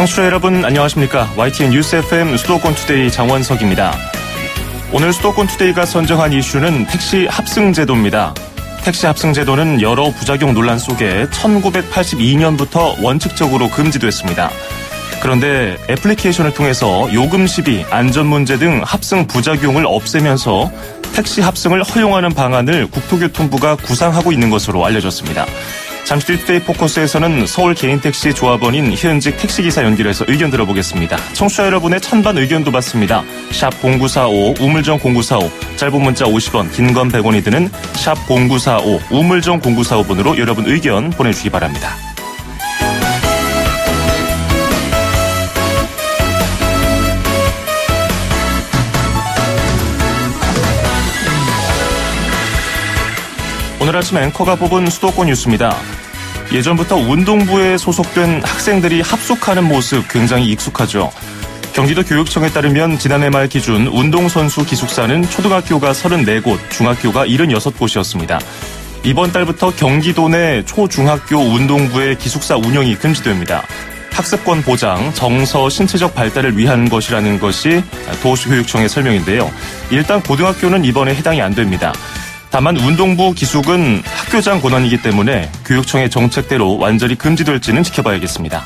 청취자 여러분 안녕하십니까. YTN 뉴스 FM 수도권 투데이 장원석입니다. 오늘 수도권 투데이가 선정한 이슈는 택시 합승제도입니다. 택시 합승제도는 여러 부작용 논란 속에 1982년부터 원칙적으로 금지됐습니다. 그런데 애플리케이션을 통해서 요금 시비, 안전 문제 등 합승 부작용을 없애면서 택시 합승을 허용하는 방안을 국토교통부가 구상하고 있는 것으로 알려졌습니다. 잠시 뒤 투데이 포커스에서는 서울 개인택시 조합원인 현직 택시기사 연결해서 의견 들어보겠습니다. 청취자 여러분의 찬반 의견도 받습니다. 샵 0945 우물정 0945 짧은 문자 50원 긴 건 100원이 드는 샵 0945 우물정 0945번으로 여러분 의견 보내주시기 바랍니다. 오늘 아침 앵커가 뽑은 수도권 뉴스입니다. 예전부터 운동부에 소속된 학생들이 합숙하는 모습 굉장히 익숙하죠. 경기도 교육청에 따르면 지난해 말 기준 운동선수 기숙사는 초등학교가 34곳, 중학교가 76곳이었습니다. 이번 달부터 경기도 내 초중학교 운동부의 기숙사 운영이 금지됩니다. 학습권 보장, 정서, 신체적 발달을 위한 것이라는 것이 도시교육청의 설명인데요. 일단 고등학교는 이번에 해당이 안 됩니다. 다만 운동부 기숙은 학교장 권한이기 때문에 교육청의 정책대로 완전히 금지될지는 지켜봐야겠습니다.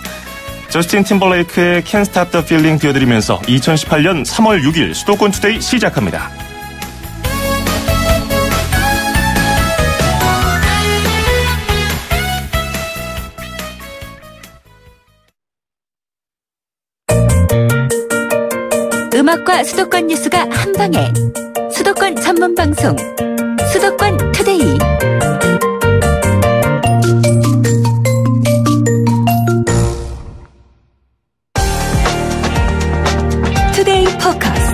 저스틴 팀벌레이크의 Can't Stop the Feeling 띄워드리면서 2018년 3월 6일 수도권 투데이 시작합니다. 음악과 수도권 뉴스가 한방에 수도권 전문 방송 수도권 투데이. 투데이 포커스.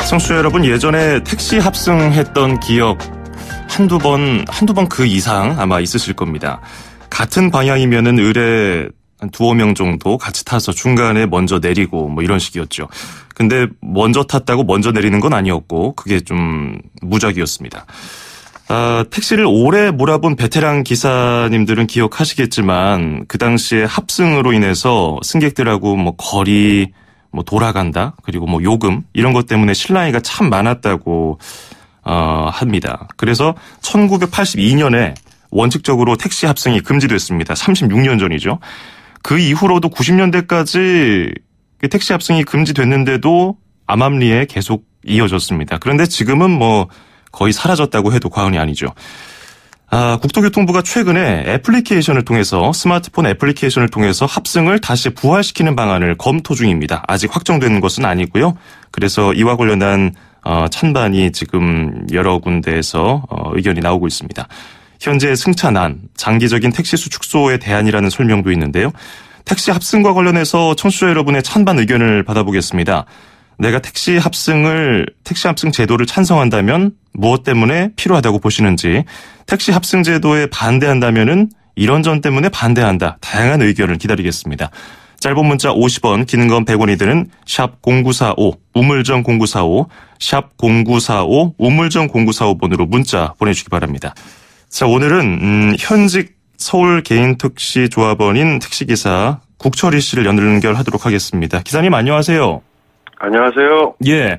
청취자 여러분, 예전에 택시 합승했던 기억 한두 번 그 이상 아마 있으실 겁니다. 같은 방향이면은 의뢰 한 두어 명 정도 같이 타서 중간에 먼저 내리고 뭐 이런 식이었죠. 근데 먼저 탔다고 먼저 내리는 건 아니었고 그게 좀 무작위였습니다. 택시를 오래 몰아본 베테랑 기사님들은 기억하시겠지만 그 당시에 합승으로 인해서 승객들하고 뭐 거리 뭐 돌아간다 그리고 뭐 요금 이런 것 때문에 실랑이가 참 많았다고 합니다. 그래서 1982년에 원칙적으로 택시 합승이 금지됐습니다. 36년 전이죠. 그 이후로도 90년대까지 택시 합승이 금지됐는데도 암암리에 계속 이어졌습니다. 그런데 지금은 뭐 거의 사라졌다고 해도 과언이 아니죠. 국토교통부가 최근에 애플리케이션을 통해서 스마트폰 애플리케이션을 통해서 합승을 다시 부활시키는 방안을 검토 중입니다. 아직 확정된 것은 아니고요. 그래서 이와 관련한 찬반이 지금 여러 군데에서 의견이 나오고 있습니다. 현재 승차난, 장기적인 택시수 축소의 대안이라는 설명도 있는데요. 택시 합승과 관련해서 청취자 여러분의 찬반 의견을 받아보겠습니다. 내가 택시 합승 제도를 찬성한다면 무엇 때문에 필요하다고 보시는지, 택시 합승 제도에 반대한다면은 이런 점 때문에 반대한다. 다양한 의견을 기다리겠습니다. 짧은 문자 50원, 긴 건 100원이 드는 샵 0945, 우물정 0945, 샵 0945, 우물정 0945번으로 문자 보내주시기 바랍니다. 자, 오늘은 현직 서울 개인택시 조합원인 택시기사 국철희 씨를 연결하도록 하겠습니다. 기사님 안녕하세요. 안녕하세요. 예,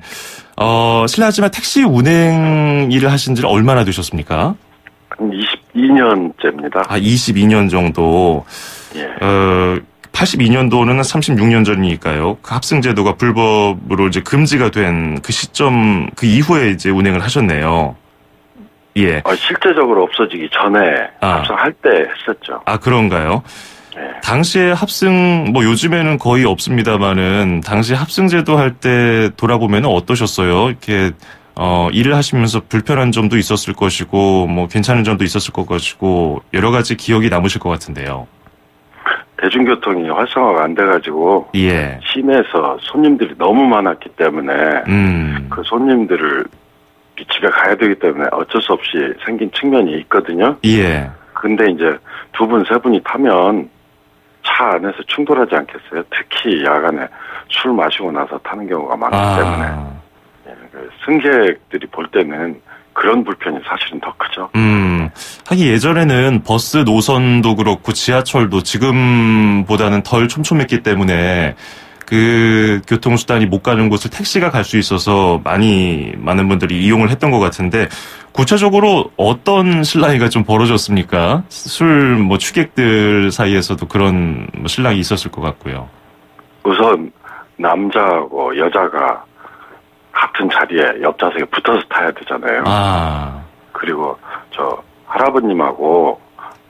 실례하지만 택시 운행 일을 하신 지 얼마나 되셨습니까? 한 22년째입니다. 22년 정도. 예. 82년도는 36년 전이니까요. 그 합승제도가 불법으로 이제 금지가 된 그 시점, 그 이후에 이제 운행을 하셨네요. 예. 실제적으로 없어지기 전에 합승할 때 했었죠. 그런가요? 예. 당시에 합승, 뭐 요즘에는 거의 없습니다만은 당시 합승제도 할 때 돌아보면 어떠셨어요? 이렇게 일을 하시면서 불편한 점도 있었을 것이고 뭐 괜찮은 점도 있었을 것이고 여러 가지 기억이 남으실 것 같은데요. 대중교통이 활성화가 안 돼가지고 예. 시내에서 손님들이 너무 많았기 때문에 그 손님들을 집에 가야 되기 때문에 어쩔 수 없이 생긴 측면이 있거든요. 예. 근데 이제 두 분, 세 분이 타면 차 안에서 충돌하지 않겠어요? 특히 야간에 술 마시고 나서 타는 경우가 많기 때문에. 예, 승객들이 볼 때는 그런 불편이 사실은 더 크죠. 하긴 예전에는 버스 노선도 그렇고 지하철도 지금보다는 덜 촘촘했기 때문에 그 교통수단이 못 가는 곳을 택시가 갈 수 있어서 많은 분들이 이용을 했던 것 같은데 구체적으로 어떤 실랑이가 좀 벌어졌습니까? 술 취객들 사이에서도 그런 실랑이 있었을 것 같고요. 우선 남자하고 여자가 같은 자리에 옆 좌석에 붙어서 타야 되잖아요. 그리고 저 할아버님하고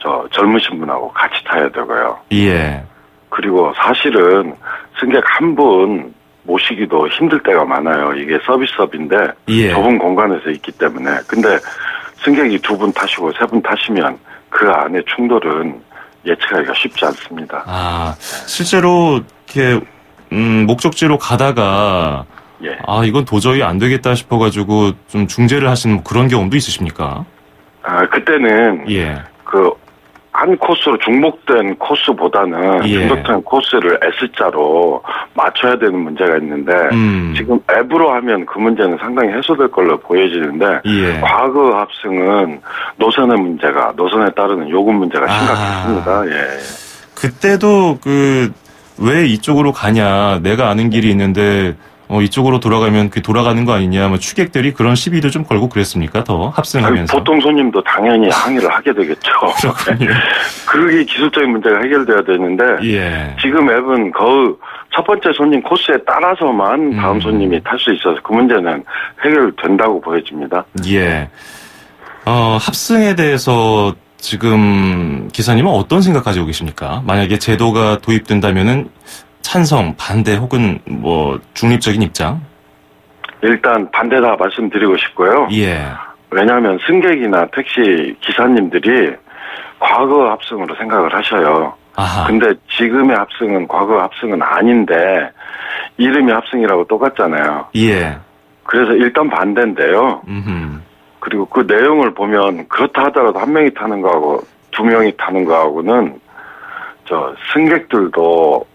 저 젊으신 분하고 같이 타야 되고요. 예. 그리고 사실은 승객 한 분 모시기도 힘들 때가 많아요. 이게 서비스업인데 예. 좁은 공간에서 있기 때문에. 근데 승객이 2분 타시고 3분 타시면 그 안에 충돌은 예측하기가 쉽지 않습니다. 실제로 이렇게 목적지로 가다가 예. 이건 도저히 안 되겠다 싶어가지고 좀 중재를 하시는 그런 경험도 있으십니까? 그때는 예. 한 코스로 중복된 코스보다는 중복된 코스를 S자로 맞춰야 되는 문제가 있는데 지금 앱으로 하면 그 문제는 상당히 해소될 걸로 보여지는데 예. 과거 합승은 노선에 따르는 요금 문제가 심각했습니다. 예. 그때도 왜 이쪽으로 가냐, 내가 아는 길이 있는데 이쪽으로 돌아가면 돌아가는 거 아니냐, 취객들이 그런 시비도 좀 걸고 그랬습니까? 더 합승하면서. 보통 손님도 당연히 항의를 하게 되겠죠. 그렇군요. 그게 기술적인 문제가 해결돼야 되는데 예. 지금 앱은 첫 번째 손님 코스에 따라서만 다음 손님이 탈 수 있어서 그 문제는 해결된다고 보여집니다. 예. 합승에 대해서 지금 기사님은 어떤 생각 가지고 계십니까? 만약에 제도가 도입된다면은 찬성, 반대 혹은 중립적인 입장? 일단 반대다 말씀드리고 싶고요. 예. 왜냐하면 승객이나 택시 기사님들이 과거 합승으로 생각을 하셔요. 근데 지금의 합승은 과거 합승은 아닌데 이름이 합승이라고 똑같잖아요. 예. 그래서 일단 반대인데요. 그리고 그 내용을 보면 그렇다 하더라도 한 명이 타는 거하고 2명이 타는 거하고는 승객들도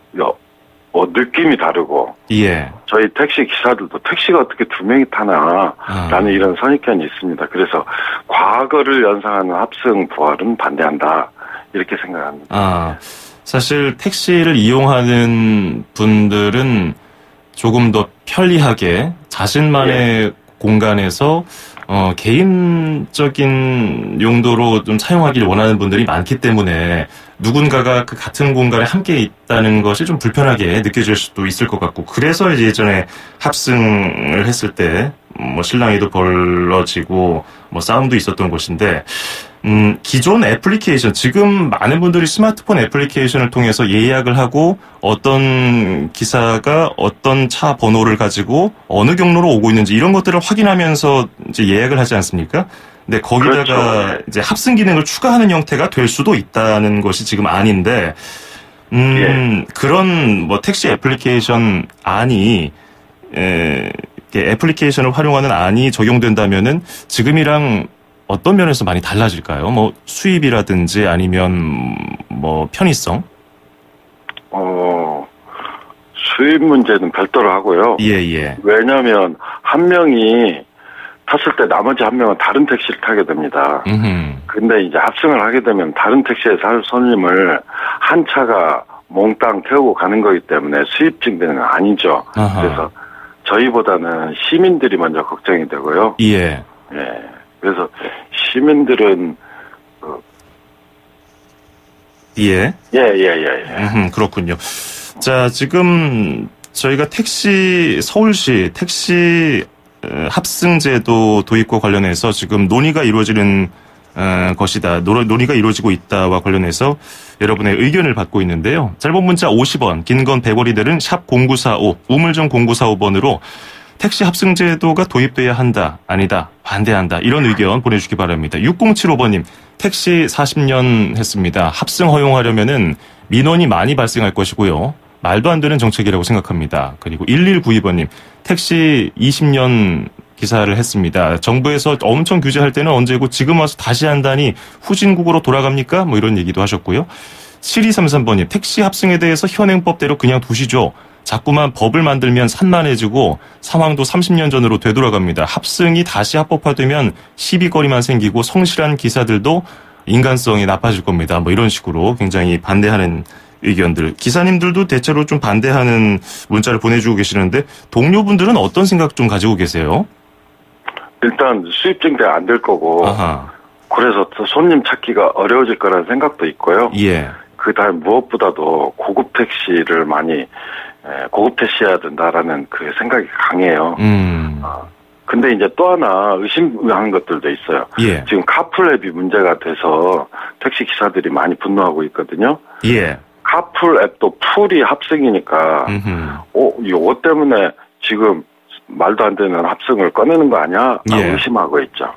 느낌이 다르고, 예. 저희 택시 기사들도 택시가 어떻게 2명이 타나, 라는 이런 선입견이 있습니다. 그래서 과거를 연상하는 합승 부활은 반대한다, 이렇게 생각합니다. 사실 택시를 이용하는 분들은 조금 더 편리하게 자신만의 공간에서 개인적인 용도로 좀 사용하기를 원하는 분들이 많기 때문에 누군가가 그 같은 공간에 함께 있다는 것이 좀 불편하게 느껴질 수도 있을 것 같고, 그래서 이제 예전에 합승을 했을 때 실랑이도 벌어지고 싸움도 있었던 곳인데, 기존 애플리케이션, 지금 많은 분들이 스마트폰 애플리케이션을 통해서 예약을 하고 어떤 기사가 어떤 차 번호를 가지고 어느 경로로 오고 있는지 이런 것들을 확인하면서 이제 예약을 하지 않습니까? 근데 거기다가 그렇죠. 이제 합승 기능을 추가하는 형태가 될 수도 있다는 것이 지금 아닌데, 그런 택시 애플리케이션 안이 애플리케이션을 활용하는 안이 적용된다면은 지금이랑 어떤 면에서 많이 달라질까요? 수입이라든지 아니면 편의성? 수입 문제는 별도로 하고요. 예. 왜냐하면 한 명이 탔을 때 나머지 한 명은 다른 택시를 타게 됩니다. 근데 이제 합승을 하게 되면 다른 택시에 살 손님을 한 차가 몽땅 태우고 가는 거기 때문에 수입 증대는 아니죠. 그래서 저희보다는 시민들이 먼저 걱정이 되고요. 예. 그래서 시민들은 예. 그렇군요. 자, 지금 저희가 서울시 택시 합승제도 도입과 관련해서 지금 논의가 이루어지는 것이다. 논의가 이루어지고 있다와 관련해서 여러분의 의견을 받고 있는데요. 짧은 문자 50원, 긴 건 100원이 되는 샵 0945, 우물정 0945번으로 택시 합승제도가 도입돼야 한다, 아니다, 반대한다, 이런 의견 보내주시기 바랍니다. 6075번님, 택시 40년 했습니다. 합승 허용하려면은 민원이 많이 발생할 것이고요. 말도 안 되는 정책이라고 생각합니다. 그리고 1192번님, 택시 20년 기사를 했습니다. 정부에서 엄청 규제할 때는 언제고 지금 와서 다시 한다니 후진국으로 돌아갑니까? 이런 얘기도 하셨고요. 7233번님, 택시 합승에 대해서 현행법대로 그냥 두시죠. 자꾸만 법을 만들면 산만해지고 상황도 30년 전으로 되돌아갑니다. 합승이 다시 합법화되면 시비거리만 생기고 성실한 기사들도 인간성이 나빠질 겁니다. 뭐 이런 식으로 굉장히 반대하는 의견들. 기사님들도 대체로 좀 반대하는 문자를 보내주고 계시는데 동료분들은 어떤 생각 좀 가지고 계세요? 일단 수입 증대 안 될 거고 아하. 그래서 손님 찾기가 어려워질 거라는 생각도 있고요. 예. 그다음 무엇보다도 고급 택시를 많이 고급 택시해야 된다라는 그 생각이 강해요. 근데 이제 또 하나 의심하는 것들도 있어요. 예. 지금 카풀 앱이 문제가 돼서 택시 기사들이 많이 분노하고 있거든요. 예. 카풀 앱도 풀이 합승이니까, 요거 때문에 지금 말도 안 되는 합승을 꺼내는 거 아니야? 예. 의심하고 있죠.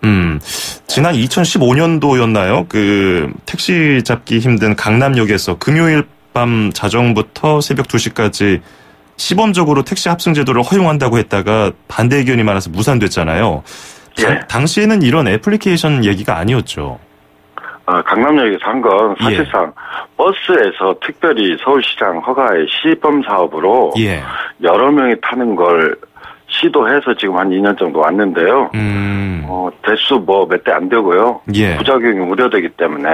지난 2015년도였나요? 그 택시 잡기 힘든 강남역에서 금요일 밤 자정부터 새벽 2시까지 시범적으로 택시 합승 제도를 허용한다고 했다가 반대 의견이 많아서 무산됐잖아요. 예. 당시에는 이런 애플리케이션 얘기가 아니었죠. 강남역에서 한 건 사실상 버스에서 특별히 서울시장 허가의 시범 사업으로 여러 명이 타는 걸 시도해서 지금 한 2년 정도 왔는데요. 대수 뭐 몇 대 안 되고요. 부작용이 우려되기 때문에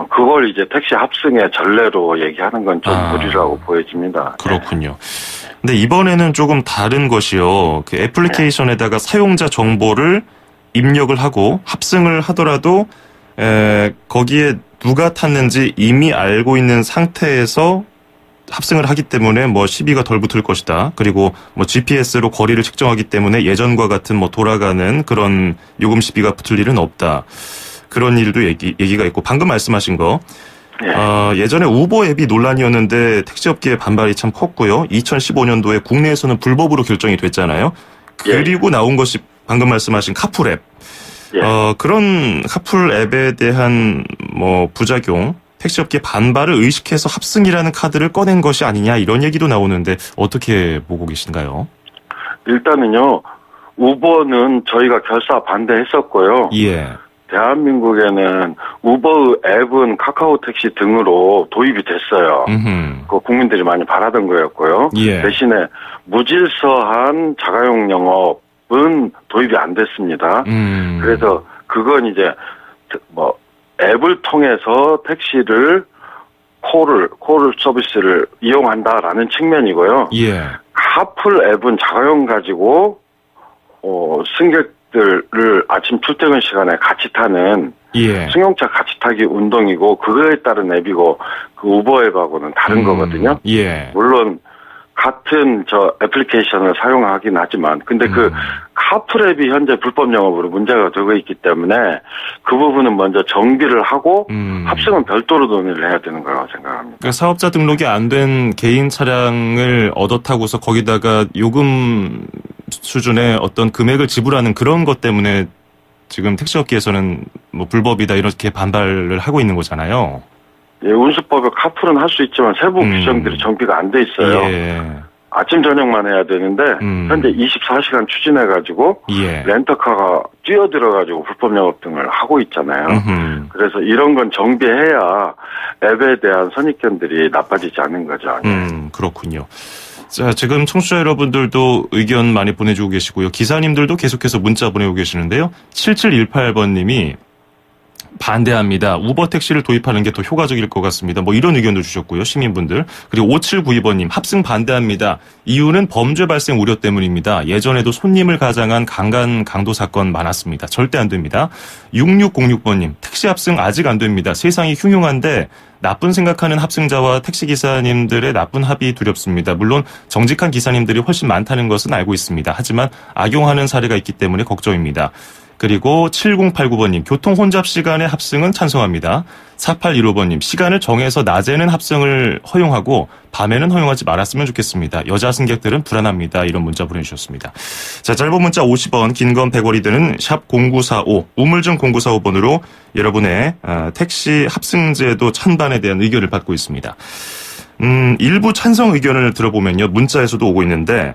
그걸 이제 택시 합승의 전례로 얘기하는 건 좀 무리라고 보여집니다. 그렇군요. 근데 이번에는 조금 다른 것이요. 그 애플리케이션에다가 사용자 정보를 입력을 하고 합승을 하더라도 거기에 누가 탔는지 이미 알고 있는 상태에서 합승을 하기 때문에 뭐 시비가 덜 붙을 것이다. 그리고 뭐 GPS로 거리를 측정하기 때문에 예전과 같은 뭐 돌아가는 그런 요금 시비가 붙을 일은 없다. 그런 일도 얘기가 있고 방금 말씀하신 거 예전에 우버 앱이 논란이었는데 택시업계의 반발이 참 컸고요. 2015년도에 국내에서는 불법으로 결정이 됐잖아요. 그리고 나온 것이 방금 말씀하신 카풀 앱. 그런 카풀 앱에 대한 뭐 부작용, 택시업계 반발을 의식해서 합승이라는 카드를 꺼낸 것이 아니냐 이런 얘기도 나오는데 어떻게 보고 계신가요? 일단은요. 우버는 저희가 결사 반대했었고요. 대한민국에는 우버 앱은 카카오 택시 등으로 도입이 됐어요. 그 국민들이 많이 바라던 거였고요. 대신에 무질서한 자가용 영업은 도입이 안 됐습니다. 그래서 그건 이제 뭐 앱을 통해서 택시를 콜 서비스를 이용한다라는 측면이고요. 카풀 앱은 자가용 가지고 승객들을 아침 출퇴근 시간에 같이 타는 승용차 같이 타기 운동이고 그거에 따른 앱이고 그 우버 앱하고는 다른 거거든요. 물론 같은 애플리케이션을 사용하긴 하지만 근데 그 카풀 앱이 현재 불법 영업으로 문제가 되고 있기 때문에 그 부분은 먼저 정비를 하고 합승은 별도로 논의를 해야 되는 거라고 생각합니다. 그러니까 사업자 등록이 안 된 개인 차량을 얻어 타고서 거기다가 요금 수준의 어떤 금액을 지불하는 그런 것 때문에 지금 택시업계에서는 뭐 불법이다 이렇게 반발을 하고 있는 거잖아요. 운수법에 카풀은 할 수 있지만 세부 규정들이 정비가 안 돼 있어요. 아침 저녁만 해야 되는데 현재 24시간 추진해가지고 렌터카가 뛰어들어가지고 불법 영업 등을 하고 있잖아요. 그래서 이런 건 정비해야 앱에 대한 선입견들이 나빠지지 않는 거죠. 그렇군요. 자, 지금 청취자 여러분들도 의견 많이 보내주고 계시고요. 기사님들도 계속해서 문자 보내고 계시는데요. 7718번님이 반대합니다. 우버 택시를 도입하는 게 더 효과적일 것 같습니다. 뭐 이런 의견도 주셨고요. 시민분들. 그리고 5792번님 합승 반대합니다. 이유는 범죄 발생 우려 때문입니다. 예전에도 손님을 가장한 강간 강도 사건 많았습니다. 절대 안 됩니다. 6606번님 택시 합승 아직 안 됩니다. 세상이 흉흉한데 나쁜 생각하는 합승자와 택시기사님들의 나쁜 합이 두렵습니다. 물론 정직한 기사님들이 훨씬 많다는 것은 알고 있습니다. 하지만 악용하는 사례가 있기 때문에 걱정입니다. 그리고 7089번님 교통 혼잡 시간에 합승은 찬성합니다. 4815번님 시간을 정해서 낮에는 합승을 허용하고 밤에는 허용하지 말았으면 좋겠습니다. 여자 승객들은 불안합니다. 이런 문자 보내주셨습니다. 자, 짧은 문자 50원, 긴 건 100원이 드는 샵 0945, 우물정 0945번으로 여러분의 택시 합승제도 찬반에 대한 의견을 받고 있습니다. 일부 찬성 의견을 들어보면요. 문자에서도 오고 있는데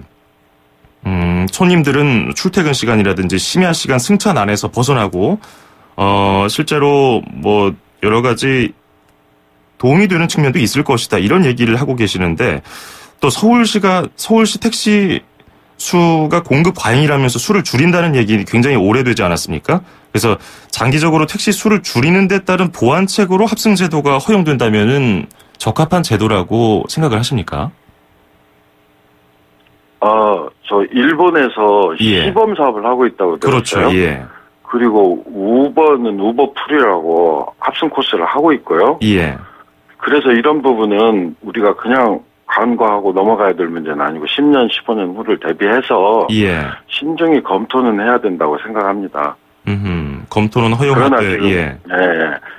손님들은 출퇴근 시간이라든지 심야 시간 승차 안에서 벗어나고 실제로 뭐 여러 가지 도움이 되는 측면도 있을 것이다. 이런 얘기를 하고 계시는데 또 서울시 택시 수가 공급 과잉이라면서 수를 줄인다는 얘기 굉장히 오래되지 않았습니까? 그래서 장기적으로 택시 수를 줄이는 데 따른 보완책으로 합승 제도가 허용된다면은 적합한 제도라고 생각을 하십니까? 저 일본에서 예. 시범 사업을 하고 있다고 들었어요. 그렇죠. 예. 그리고 우버는 우버풀이라고 합승 코스를 하고 있고요. 예. 그래서 이런 부분은 우리가 그냥 간과하고 넘어가야 될 문제는 아니고 10년, 15년 후를 대비해서 예. 신중히 검토는 해야 된다고 생각합니다. 검토는 허용하되 예.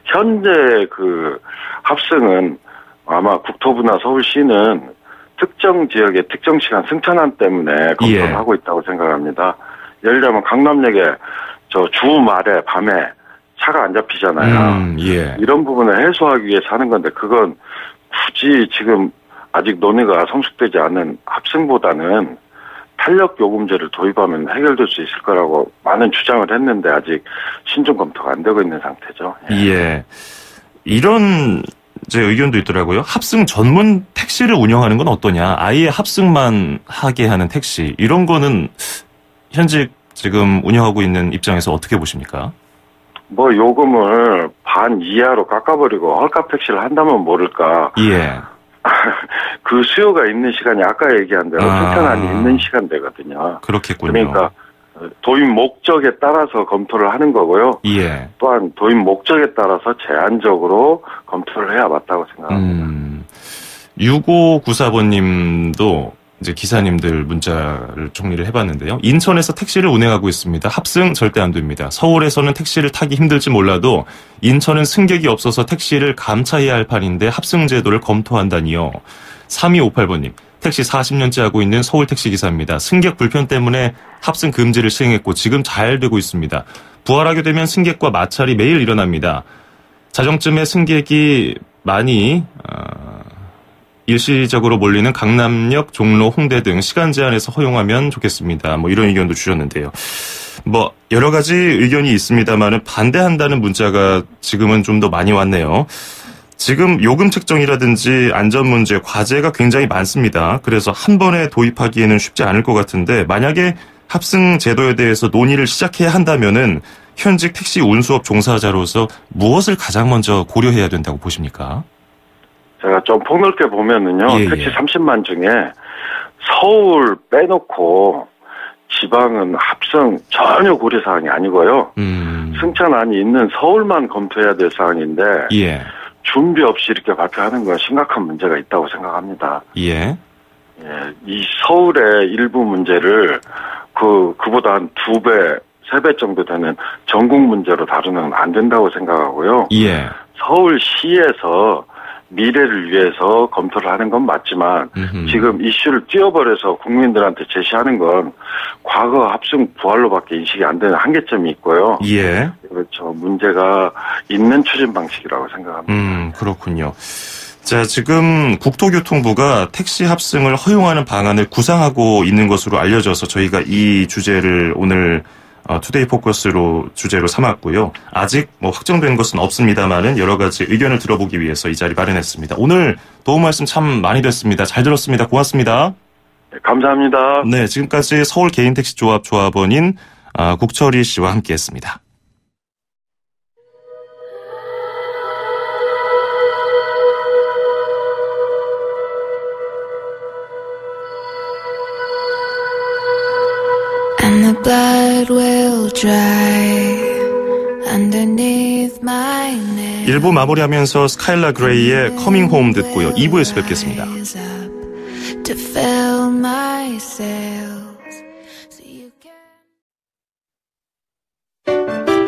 현재 그 합승은 아마 국토부나 서울시는 특정 지역의 특정 시간 승천한 때문에 검토를 하고 있다고 생각합니다. 예를 들면 강남역에 저 주말에 밤에 차가 안 잡히잖아요. 예. 이런 부분을 해소하기 위해서 하는 건데 그건 굳이 지금 아직 논의가 성숙되지 않은 합승보다는 탄력 요금제를 도입하면 해결될 수 있을 거라고 많은 주장을 했는데 아직 신중 검토가 안 되고 있는 상태죠. 예. 이런 제 의견도 있더라고요. 합승 전문 택시를 운영하는 건 어떠냐. 아예 합승만 하게 하는 택시. 이런 거는 현직 지금 운영하고 있는 입장에서 어떻게 보십니까? 뭐 요금을 반 이하로 깎아버리고 헐값 택시를 한다면 모를까. 예. 그 수요가 있는 시간이 아까 얘기한 대로 승천안이 있는 시간대거든요. 그렇겠군요. 그러니까 도입 목적에 따라서 검토를 하는 거고요. 예. 또한 도입 목적에 따라서 제한적으로 검토를 해야 맞다고 생각합니다. 6594번님도 이제 기사님들 문자를 정리를 해봤는데요. 인천에서 택시를 운행하고 있습니다. 합승 절대 안 됩니다. 서울에서는 택시를 타기 힘들지 몰라도 인천은 승객이 없어서 택시를 감차해야 할 판인데 합승 제도를 검토한다니요. 3258번님. 택시 40년째 하고 있는 서울 택시기사입니다. 승객 불편 때문에 합승 금지를 시행했고 지금 잘 되고 있습니다. 부활하게 되면 승객과 마찰이 매일 일어납니다. 자정쯤에 승객이 많이 일시적으로 몰리는 강남역, 종로, 홍대 등 시간 제한에서 허용하면 좋겠습니다. 뭐 이런 의견도 주셨는데요. 뭐 여러 가지 의견이 있습니다만은 반대한다는 문자가 지금은 좀 더 많이 왔네요. 지금 요금 책정이라든지 안전 문제, 과제가 굉장히 많습니다. 그래서 한 번에 도입하기에는 쉽지 않을 것 같은데 만약에 합승 제도에 대해서 논의를 시작해야 한다면은 현직 택시 운수업 종사자로서 무엇을 가장 먼저 고려해야 된다고 보십니까? 제가 좀 폭넓게 보면은요, 택시 30만 중에 서울 빼놓고 지방은 합승 전혀 고려 사항이 아니고요. 승천안이 있는 서울만 검토해야 될 사항인데 준비 없이 이렇게 발표하는 건 심각한 문제가 있다고 생각합니다. 이 서울의 일부 문제를 그보다 한 2배, 3배 정도 되는 전국 문제로 다루는 안 된다고 생각하고요. 서울시에서 미래를 위해서 검토를 하는 건 맞지만 지금 이슈를 띄워버려서 국민들한테 제시하는 건 과거 합승 부활로밖에 인식이 안 되는 한계점이 있고요. 그렇죠. 문제가 있는 추진 방식이라고 생각합니다. 그렇군요. 자, 지금 국토교통부가 택시 합승을 허용하는 방안을 구상하고 있는 것으로 알려져서 저희가 이 주제를 오늘 투데이 포커스로 주제로 삼았고요. 아직 뭐 확정된 것은 없습니다만은 여러 가지 의견을 들어보기 위해서 이 자리 마련했습니다. 오늘 도움 말씀 참 많이 됐습니다. 잘 들었습니다. 고맙습니다. 네, 감사합니다. 네, 지금까지 서울 개인택시조합 조합원인 국철희 씨와 함께했습니다. And the blood will dry underneath my nails. 1부 마무리하면서 스카일라 그레이의 커밍 홈 듣고요. 2부에서 뵙겠습니다. To fill my sails. So you can...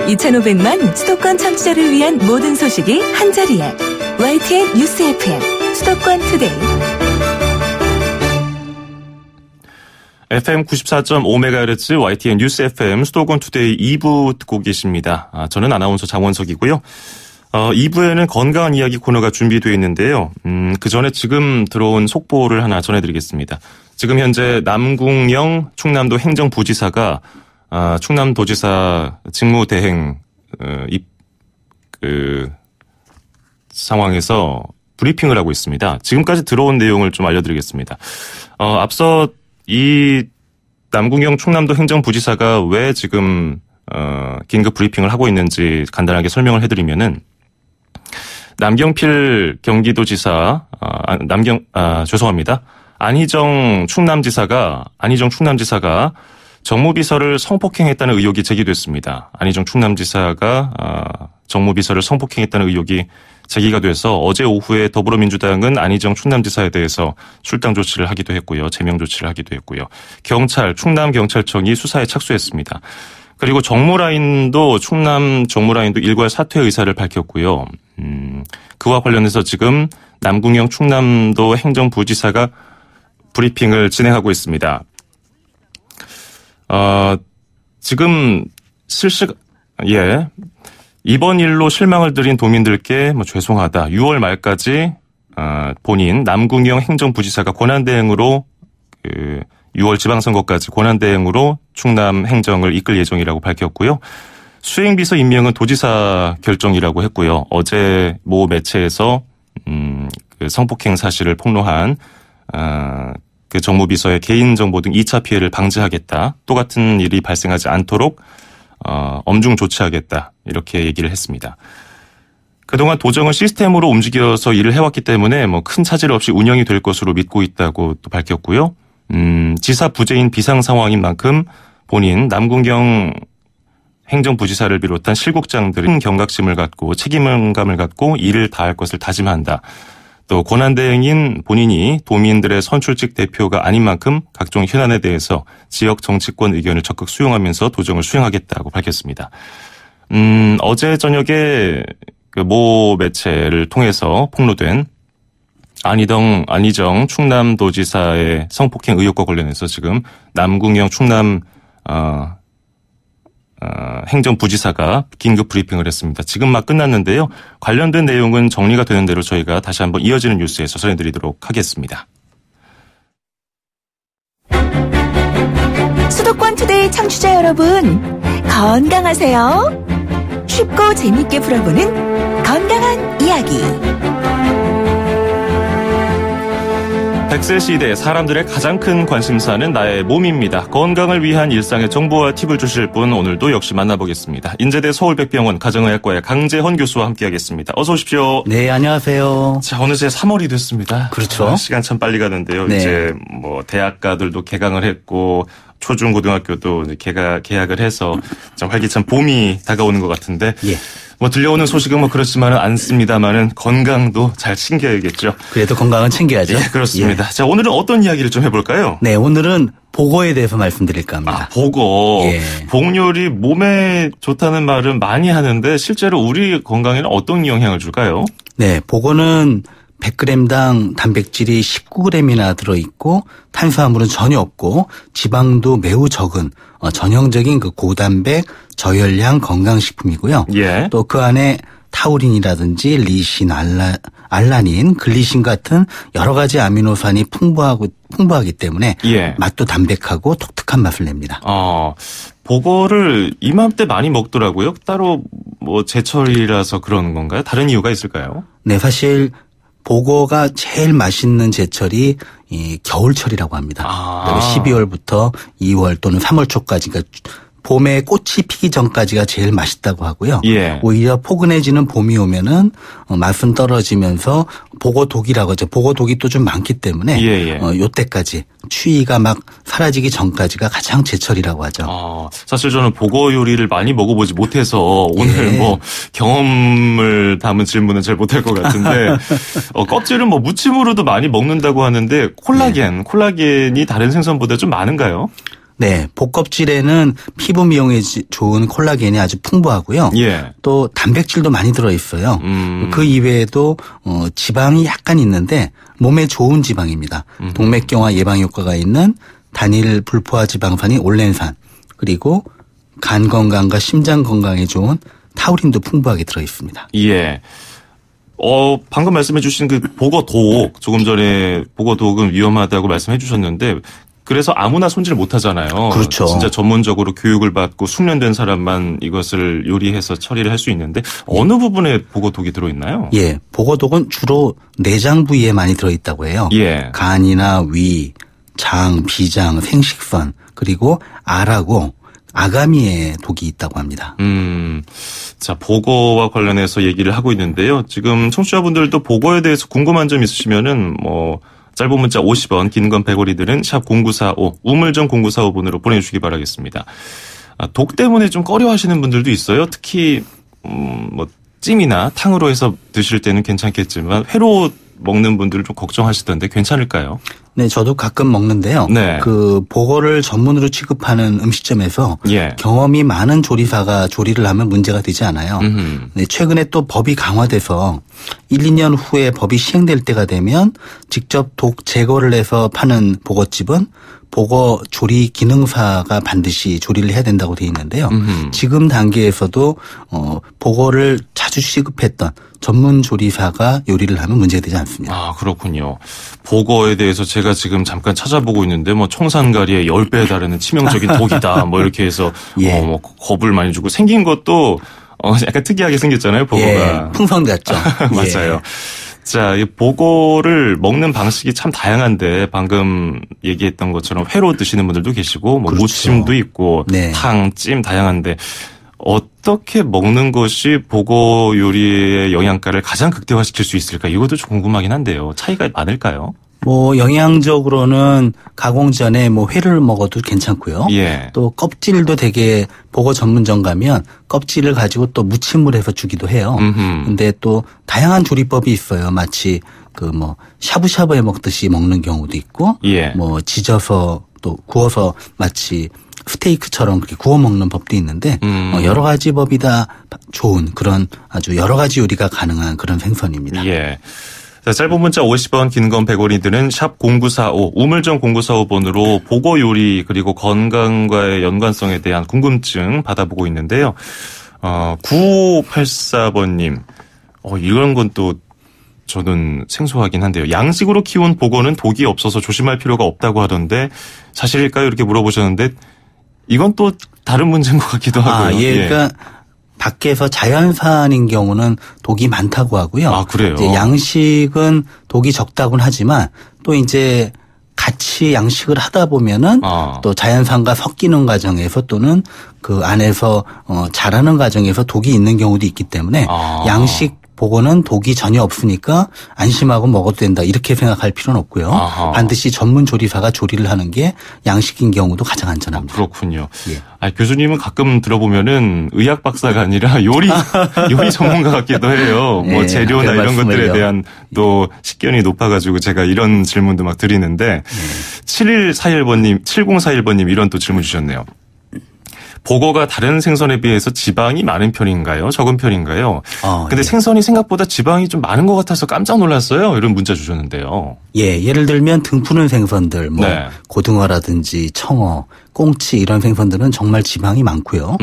2,500만 수도권 청취자를 위한 모든 소식이 한자리에 YTN 뉴스 FM 수도권 투데이. FM 94.5MHz YTN 뉴스 FM 수도권 투데이 2부 듣고 계십니다. 저는 아나운서 장원석이고요. 2부에는 건강한 이야기 코너가 준비되어 있는데요. 그 전에 지금 들어온 속보를 하나 전해드리겠습니다. 지금 현재 남궁영 충남도 행정부지사가 충남도지사 직무대행 상황에서 브리핑을 하고 있습니다. 지금까지 들어온 내용을 좀 알려드리겠습니다. 앞서 이 남궁영 충남도 행정부지사가 왜 지금 긴급 브리핑을 하고 있는지 간단하게 설명을 해드리면은 남경필 경기도지사 죄송합니다. 안희정 충남지사가 정무비서를 성폭행했다는 의혹이 제기됐습니다. 안희정 충남지사가 정무비서를 성폭행했다는 의혹이 제기가 돼서 어제 오후에 더불어민주당은 안희정 충남지사에 대해서 출당 조치를 하기도 했고요. 제명 조치를 하기도 했고요. 충남경찰청이 수사에 착수했습니다. 그리고 충남 정무라인도 일괄 사퇴 의사를 밝혔고요. 그와 관련해서 지금 남궁영 충남도 행정부지사가 브리핑을 진행하고 있습니다. 지금 이번 일로 실망을 드린 도민들께 죄송하다. 6월 말까지 본인 남궁영 행정부지사가 권한대행으로 6월 지방선거까지 권한대행으로 충남 행정을 이끌 예정이라고 밝혔고요. 수행비서 임명은 도지사 결정이라고 했고요. 어제 모 매체에서 그 성폭행 사실을 폭로한 그 정무비서의 개인정보 등 2차 피해를 방지하겠다. 또 같은 일이 발생하지 않도록 엄중 조치하겠다. 이렇게 얘기를 했습니다. 그동안 도정은 시스템으로 움직여서 일을 해왔기 때문에 큰 차질 없이 운영이 될 것으로 믿고 있다고 또 밝혔고요. 지사 부재인 비상 상황인 만큼 본인 남궁경 행정부지사를 비롯한 실국장들은 경각심을 갖고 책임감을 갖고 일을 다할 것을 다짐한다. 또 권한대행인 본인이 도민들의 선출직 대표가 아닌 만큼 각종 현안에 대해서 지역 정치권 의견을 적극 수용하면서 도정을 수행하겠다고 밝혔습니다. 어제 저녁에 모 매체를 통해서 폭로된 안희정 충남도지사의 성폭행 의혹과 관련해서 지금 남궁영 충남 행정부지사가 긴급 브리핑을 했습니다. 지금 막 끝났는데요. 관련된 내용은 정리가 되는 대로 저희가 다시 한번 이어지는 뉴스에서 전해드리도록 하겠습니다. 수도권 투데이 청취자 여러분, 건강하세요? 쉽고 재밌게 풀어보는 건강한 이야기. 100세 시대 사람들의 가장 큰 관심사는 나의 몸입니다. 건강을 위한 일상의 정보와 팁을 주실 분 오늘도 역시 만나보겠습니다. 인제대 서울백병원 가정의학과의 강재헌 교수와 함께하겠습니다. 어서 오십시오. 네, 안녕하세요. 자, 어느새 3월이 됐습니다. 그렇죠. 시간 참 빨리 가는데요. 네. 이제 대학가들도 개강을 했고 초중고등학교도 개학을 해서 좀 활기찬 봄이 다가오는 것 같은데. 예. 들려오는 소식은 그렇지만은 않습니다만은 건강도 잘 챙겨야겠죠. 그래도 건강은 챙겨야죠. 예, 그렇습니다. 자, 오늘은 어떤 이야기를 좀 해볼까요? 네, 오늘은 보고에 대해서 말씀드릴까 합니다. 보고. 예. 복요리 몸에 좋다는 말은 많이 하는데 실제로 우리 건강에는 어떤 영향을 줄까요? 네, 보고는 100g당 단백질이 19g이나 들어있고 탄수화물은 전혀 없고 지방도 매우 적은 전형적인 그 고단백 저열량 건강식품이고요. 예. 또 그 안에 타우린이라든지 리신, 알라닌, 글리신 같은 여러 가지 아미노산이 풍부하기 때문에 예. 맛도 담백하고 독특한 맛을 냅니다. 보고를 이맘때 많이 먹더라고요. 따로 제철이라서 그런 건가요? 다른 이유가 있을까요? 네, 사실 보고가 제일 맛있는 제철이 이 겨울철이라고 합니다. 12월부터 2월 또는 3월 초까지, 그러니까 봄에 꽃이 피기 전까지가 제일 맛있다고 하고요. 예. 오히려 포근해지는 봄이 오면은 맛은 떨어지면서 보고독이라고 하죠. 보고독이 또 좀 많기 때문에 예. 요때까지 추위가 막 사라지기 전까지가 가장 제철이라고 하죠. 사실 저는 보고 요리를 많이 먹어보지 못해서 오늘 경험을 담은 질문은 잘 못할 것 같은데 껍질은 무침으로도 많이 먹는다고 하는데 콜라겐이 다른 생선보다 좀 많은가요? 네, 복껍질에는 피부 미용에 좋은 콜라겐이 아주 풍부하고요. 예. 또 단백질도 많이 들어있어요. 그 이외에도 지방이 약간 있는데 몸에 좋은 지방입니다. 동맥경화 예방 효과가 있는 단일 불포화 지방산인 올렌산, 그리고 간 건강과 심장 건강에 좋은 타우린도 풍부하게 들어있습니다. 예. 방금 말씀해 주신 그 보고독, 조금 전에 보고독은 위험하다고 말씀해 주셨는데 그래서 아무나 손질 못 하잖아요. 그렇죠. 진짜 전문적으로 교육을 받고 숙련된 사람만 이것을 요리해서 처리를 할 수 있는데 어느 부분에 보고독이 들어있나요? 예, 보고독은 주로 내장 부위에 많이 들어있다고 해요. 예. 간이나 위, 장, 비장, 생식선, 그리고 알하고 아가미에 독이 있다고 합니다. 자, 보고와 관련해서 얘기를 하고 있는데요. 지금 청취자분들도 보고에 대해서 궁금한 점 있으시면은 짧은 문자 50원, 긴 건 100원이들은 샵 0945, 우물정 0945번으로 보내주시기 바라겠습니다. 독 때문에 좀 꺼려하시는 분들도 있어요. 특히 찜이나 탕으로 해서 드실 때는 괜찮겠지만 회로 먹는 분들을 좀 걱정하시던데 괜찮을까요? 네, 저도 가끔 먹는데요. 네. 그 보고를 전문으로 취급하는 음식점에서 경험이 많은 조리사가 조리를 하면 문제가 되지 않아요. 네, 최근에 또 법이 강화돼서 1, 2년 후에 법이 시행될 때가 되면 직접 독 제거를 해서 파는 보고집은 보고 조리 기능사가 반드시 조리를 해야 된다고 돼 있는데요. 지금 단계에서도 보고를 자주 취급했던 전문 조리사가 요리를 하면 문제가 되지 않습니다. 아, 그렇군요. 보고에 대해서 제가 지금 잠깐 찾아보고 있는데 청산가리의 10배에 달하는 치명적인 독이다. 이렇게 해서 겁을 많이 주고 생긴 것도 약간 특이하게 생겼잖아요, 보고가. 예, 풍선 같죠. 맞아요. 예. 자, 이 보고를 먹는 방식이 참 다양한데 방금 얘기했던 것처럼 회로 드시는 분들도 계시고 그렇죠. 무침도 있고 네. 탕, 찜 다양한데 어떻게 먹는 것이 보고 요리의 영양가를 가장 극대화시킬 수 있을까? 이것도 좀 궁금하긴 한데요. 차이가 많을까요? 영양적으로는 가공 전에 회를 먹어도 괜찮고요. 예. 또 껍질도 되게 보고 전문점 가면 껍질을 가지고 또 무침을 해서 주기도 해요. 근데 또 다양한 조리법이 있어요. 마치 샤브샤브에 먹듯이 먹는 경우도 있고, 지져서 또 구워서 마치 스테이크처럼 그렇게 구워 먹는 법도 있는데, 여러 가지 법이 다 좋은 그런 아주 여러 가지 요리가 가능한 그런 생선입니다. 예. 자, 짧은 문자 50원, 긴 건 100원이 드는 샵 0945, 우물정 0945번으로 보고 요리 그리고 건강과의 연관성에 대한 궁금증 받아보고 있는데요. 9584번님, 이런 건 또 저는 생소하긴 한데요. 양식으로 키운 보고는 독이 없어서 조심할 필요가 없다고 하던데 사실일까요? 이렇게 물어보셨는데 이건 또 다른 문제인 것 같기도 하고요. 그러니까 밖에서 자연산인 경우는 독이 많다고 하고요. 아, 그래요? 이제 양식은 독이 적다고는 하지만 또 이제 같이 양식을 하다 보면은 또 자연산과 섞이는 과정에서 또는 그 안에서 자라는 과정에서 독이 있는 경우도 있기 때문에 양식 보고는 독이 전혀 없으니까 안심하고 먹어도 된다 이렇게 생각할 필요는 없고요. 반드시 전문 조리사가 조리를 하는 게 양식인 경우도 가장 안전합니다. 그렇군요. 교수님은 가끔 들어보면은 의학 박사가 아니라 요리 전문가 같기도 해요. 재료나 이런 것들에 대한 또 식견이 높아가지고 제가 이런 질문도 막 드리는데 7041번님 이런 또 질문 주셨네요. 보고가 다른 생선에 비해서 지방이 많은 편인가요? 적은 편인가요? 근데 생선이 생각보다 지방이 좀 많은 것 같아서 깜짝 놀랐어요. 이런 문자 주셨는데요. 예를 들면 등 푸는 생선들, 고등어라든지 청어, 꽁치 이런 생선들은 정말 지방이 많고요.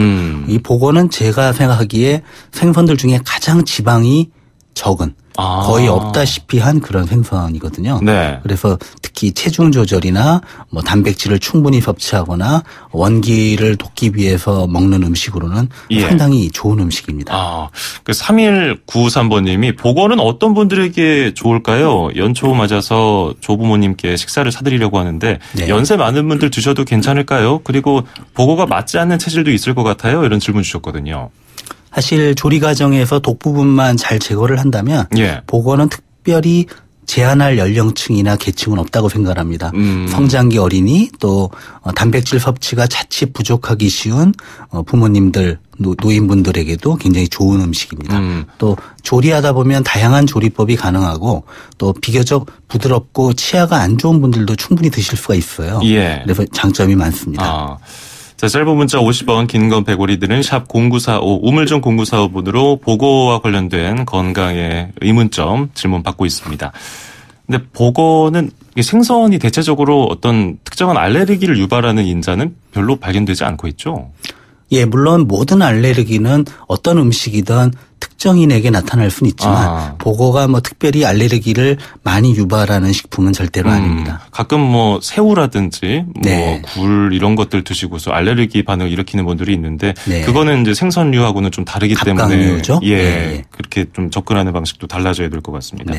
이 보고는 제가 생각하기에 생선들 중에 가장 지방이 적은 거의 없다시피 한 그런 생선이거든요. 네. 그래서 특히 체중 조절이나 단백질을 충분히 섭취하거나 원기를 돕기 위해서 먹는 음식으로는 상당히 좋은 음식입니다. 3193번님이 보고는 어떤 분들에게 좋을까요? 연초 맞아서 조부모님께 식사를 사드리려고 하는데 연세 많은 분들 드셔도 괜찮을까요? 그리고 보고가 맞지 않는 체질도 있을 것 같아요. 이런 질문 주셨거든요. 사실 조리 과정에서 독 부분만 잘 제거를 한다면 보고는 특별히 제한할 연령층이나 계층은 없다고 생각합니다. 성장기 어린이 또 단백질 섭취가 자칫 부족하기 쉬운 부모님들 노인분들에게도 굉장히 좋은 음식입니다. 또 조리하다 보면 다양한 조리법이 가능하고 또 비교적 부드럽고 치아가 안 좋은 분들도 충분히 드실 수가 있어요. 그래서 장점이 많습니다. 자, 짧은 문자 50원, 긴 건 100원이 드는 샵 0945, 우물정 0945번으로 보고와 관련된 건강의 의문점 질문 받고 있습니다. 근데 보고는 생선이 대체적으로 어떤 특정한 알레르기를 유발하는 인자는 별로 발견되지 않고 있죠? 물론 모든 알레르기는 어떤 음식이든 특정인에게 나타날 수는 있지만 보고가 특별히 알레르기를 많이 유발하는 식품은 절대로 아닙니다. 가끔 새우라든지 굴 이런 것들 드시고서 알레르기 반응을 일으키는 분들이 있는데 그거는 이제 생선류하고는 좀 다르기 때문에 갑각류죠? 그렇게 좀 접근하는 방식도 달라져야 될 것 같습니다.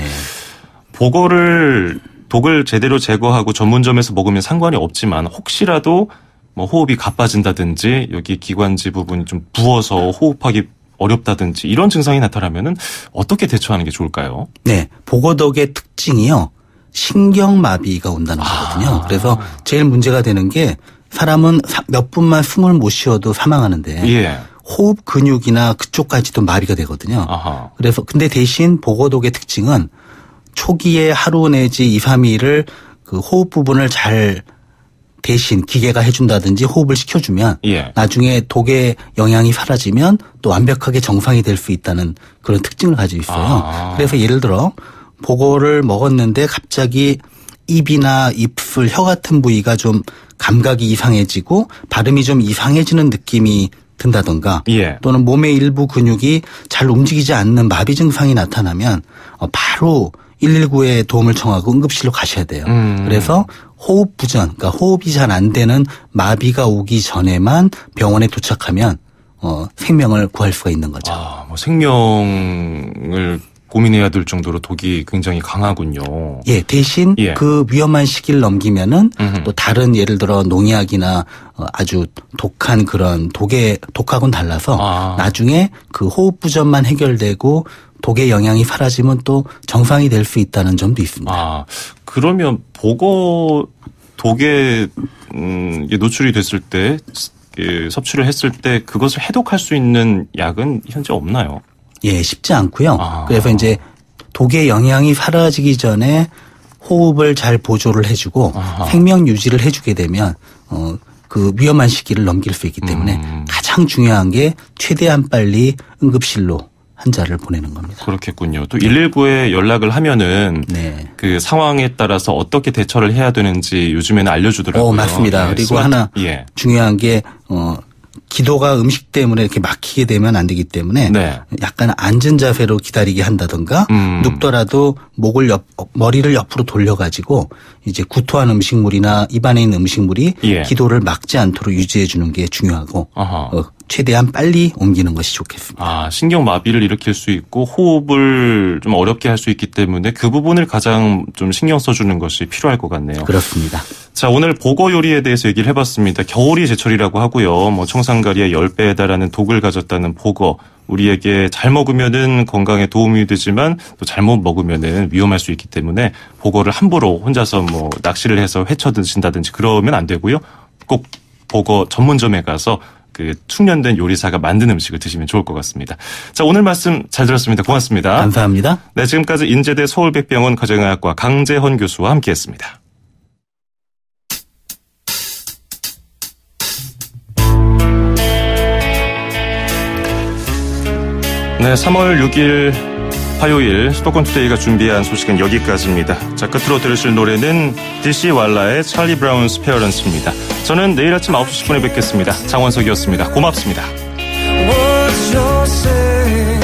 독을 제대로 제거하고 전문점에서 먹으면 상관이 없지만 혹시라도 뭐 호흡이 가빠진다든지 여기 기관지 부분이 좀 부어서 호흡하기 어렵다든지 이런 증상이 나타나면은 어떻게 대처하는 게 좋을까요? 네, 복어덕의 특징이요. 신경마비가 온다는 거거든요. 그래서 제일 문제가 되는 게 사람은 몇 분만 숨을 못 쉬어도 사망하는데 예. 호흡 근육이나 그쪽까지도 마비가 되거든요. 아하. 그래서 근데 대신 복어독의 특징은 초기에 하루 내지 2, 3일을 그 호흡 부분을 잘 대신 기계가 해준다든지 호흡을 시켜주면 예. 나중에 독의 영향이 사라지면 또 완벽하게 정상이 될 수 있다는 그런 특징을 가지고 있어요. 그래서 예를 들어 복어를 먹었는데 갑자기 입이나 입술, 혀 같은 부위가 좀 감각이 이상해지고 발음이 좀 이상해지는 느낌이 든다던가 예. 또는 몸의 일부 근육이 잘 움직이지 않는 마비 증상이 나타나면 바로 119에 도움을 청하고 응급실로 가셔야 돼요. 그래서 호흡 부전, 그러니까 호흡이 잘 안 되는 마비가 오기 전에만 병원에 도착하면 생명을 구할 수가 있는 거죠. 뭐 생명을 고민해야 될 정도로 독이 굉장히 강하군요. 예, 대신 예. 그 위험한 시기를 넘기면은 또 다른 예를 들어 농약이나 아주 독한 그런 독하고는 달라서 나중에 그 호흡 부전만 해결되고 독의 영향이 사라지면 또 정상이 될 수 있다는 점도 있습니다. 그러면 복어 독에 노출이 됐을 때 섭취를 했을 때 그것을 해독할 수 있는 약은 현재 없나요? 예, 쉽지 않고요. 그래서 이제 독의 영향이 사라지기 전에 호흡을 잘 보조를 해주고 생명 유지를 해주게 되면 그 위험한 시기를 넘길 수 있기 때문에 가장 중요한 게 최대한 빨리 응급실로 환자를 보내는 겁니다. 그렇겠군요. 또 119에 연락을 하면은 네. 그 상황에 따라서 어떻게 대처를 해야 되는지 요즘에는 알려주더라고요. 맞습니다. 예, 그리고 하나 중요한 게 기도가 음식 때문에 이렇게 막히게 되면 안 되기 때문에 네. 약간 앉은 자세로 기다리게 한다던가 눕더라도 머리를 옆으로 돌려가지고 이제 구토한 음식물이나 입안에 있는 음식물이 기도를 막지 않도록 유지해 주는 게 중요하고 최대한 빨리 옮기는 것이 좋겠습니다. 신경마비를 일으킬 수 있고 호흡을 좀 어렵게 할 수 있기 때문에 그 부분을 가장 좀 신경 써주는 것이 필요할 것 같네요. 그렇습니다. 자, 오늘 복어 요리에 대해서 얘기를 해봤습니다. 겨울이 제철이라고 하고요. 뭐 청산가리의 10배에 달하는 독을 가졌다는 복어. 우리에게 잘 먹으면은 건강에 도움이 되지만 또 잘못 먹으면은 위험할 수 있기 때문에 복어를 함부로 혼자서 뭐 낚시를 해서 회쳐 드신다든지 그러면 안 되고요. 꼭 복어 전문점에 가서 그 숙련된 요리사가 만든 음식을 드시면 좋을 것 같습니다. 자, 오늘 말씀 잘 들었습니다. 고맙습니다. 감사합니다. 네, 지금까지 인제대 서울백병원 가정의학과 강재헌 교수와 함께했습니다. 네, 3월 6일 화요일 수도권 투데이가 준비한 소식은 여기까지입니다. 자, 끝으로 들으실 노래는 DC 왈라의 찰리 브라운 스페어런스입니다. 저는 내일 아침 9시 10분에 뵙겠습니다. 장원석이었습니다. 고맙습니다. What's your say?